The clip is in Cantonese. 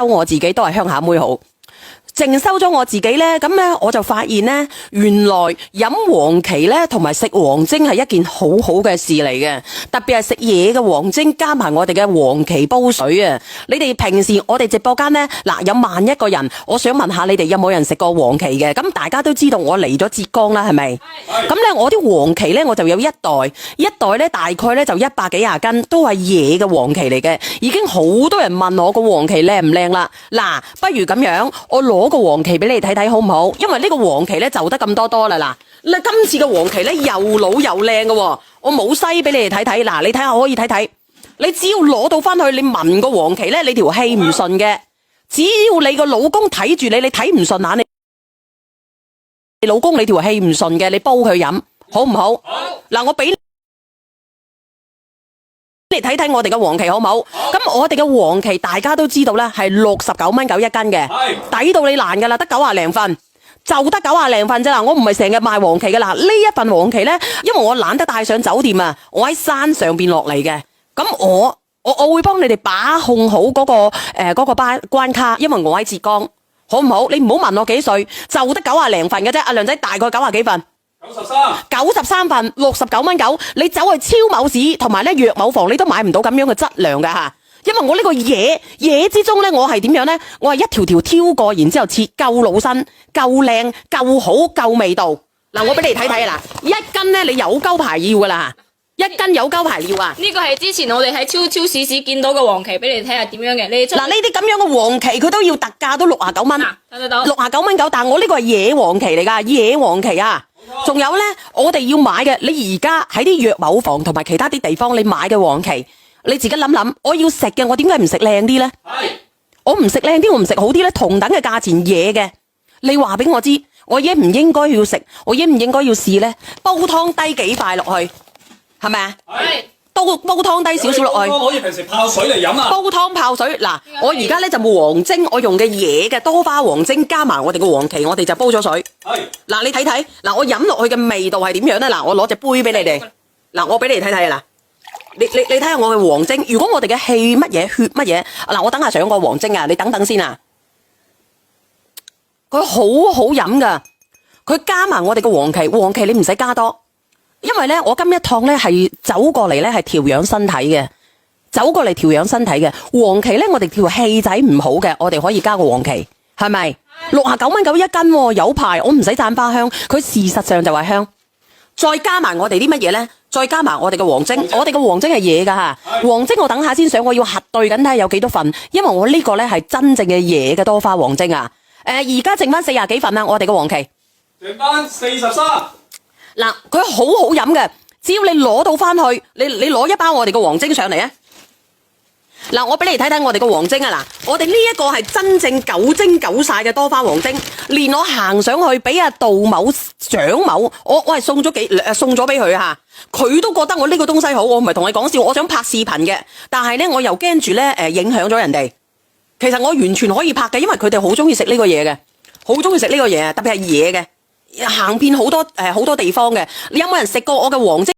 我自己都係鄉下妹好。淨收咗我自己呢，咁呢我就發現呢，原來飲黃芪呢同埋食黃精係一件好好嘅事嚟嘅，特別係食嘢嘅黃精加埋我哋嘅黃芪煲水啊！你哋平時我哋直播間呢，嗱有萬一個人，我想問下你哋有冇人食過黃芪嘅？咁大家都知道我嚟咗浙江啦，係咪？咁呢我啲黃芪呢，我就有一袋呢大概呢就100幾廿斤，都係野嘅黃芪嚟嘅，已經好多人問我個黃芪靚唔靚啦。嗱，不如咁樣，我攞個黃芪俾你睇睇好唔好？因為呢個黃芪咧就得咁多啦。嗱，今次嘅黃芪咧又老又靚嘅，我冇西俾你哋睇睇。嗱，你睇下可以睇睇。你只要攞到翻去，你聞個黃芪咧，你條氣唔順嘅，只要你個老公睇住你，你睇唔順眼，你老公你條氣唔順嘅，你煲佢飲，好唔好？好。嗱，我俾你睇睇我哋嘅黃芪好唔好？咁我哋嘅黃芪大家都知道咧，係69蚊9一斤嘅，抵到你爛噶啦，得90零份，就得90零份啫啦。我唔係成日賣黃芪噶啦，呢一份黃芪咧，因為我懶得帶上酒店啊，我喺山上邊落嚟嘅，咁我會幫你哋把控好嗰個關卡，因為我喺浙江，好唔好？你唔好問我幾歲，就得90零份嘅啫。阿梁仔大概90幾份。93份69蚊9，你走去超某市同埋咧藥某房，你都買唔到咁樣嘅質量噶吓。因為我呢個嘢之中咧，我係點樣咧？我係一條條挑過，然之後切夠老身、夠靚、夠好、夠味道。嗱，我俾你睇睇啦，一斤咧你有鳩牌要噶啦，一斤有鳩牌要啊！呢個係之前我哋喺超市見到嘅黃芪，俾你睇下點樣嘅。嗱，呢啲咁樣嘅黃芪佢都要特價都69蚊，睇得到69蚊9，但係我呢個係野黃芪嚟噶，野黃芪啊！仲有呢，我哋要買嘅，你而家喺啲藥某房同埋其他啲地方，你買嘅黃芪，你自己諗諗，我要食嘅，我點解唔食靚啲呢？我唔食靚啲，我唔食好啲呢？同等嘅價錢嘢嘅，你話俾我知，我應唔應該要食？我應唔應該要試呢？煲湯低幾塊落去，係咪啊？煲湯低少少落去，可以平時泡水嚟飲啊！煲湯泡水，嗱，我而家咧就冇黃精，我用嘅野嘅多花黃精加埋我哋嘅黃芪，我哋就煲咗水。嗱，你睇睇，嗱，我飲落去嘅味道係點樣咧？嗱，我攞隻杯俾你哋，嗱，我俾你睇睇啊！嗱，你睇下我嘅黃精，如果我哋嘅氣乜嘢血乜嘢，嗱，我等下上個黃精啊，你等等先啊，佢好好飲噶，佢加埋我哋嘅黃芪你唔使加多。因為咧，我今一趟咧係走過嚟咧係調養身體嘅，黃芪咧我哋條氣仔唔好嘅，我哋可以加個黃芪，係咪？69蚊9一斤，有排我唔使讚花香，佢事實上就係香。再加埋我哋啲乜嘢咧？再加埋我哋嘅黃精，我哋嘅黃精係野噶吓，黃精我等下先上，我要核對緊睇下有幾多份，因為我呢個咧係真正嘅野嘅多花黃精啊。而家剩翻40幾份啦，我哋嘅黃芪剩翻43。嗱，佢好好飲嘅，只要你攞到翻去，你攞一包我哋嘅黃精上嚟啊！嗱，我俾你睇睇我哋嘅黃精啊！嗱，我哋呢一個係真正9精9晒嘅多花黃精，連我行上去俾阿杜某、蔣某，我係送咗俾佢吓，佢都覺得我呢個東西好，我唔係同你講笑，我想拍視頻嘅，但係咧我又驚住咧影響咗人哋。其實我完全可以拍嘅，因為佢哋好中意食呢個嘢嘅，好中意食呢個嘢，特別係野嘅。行遍好多地方嘅，你有冇人食過我嘅黃精？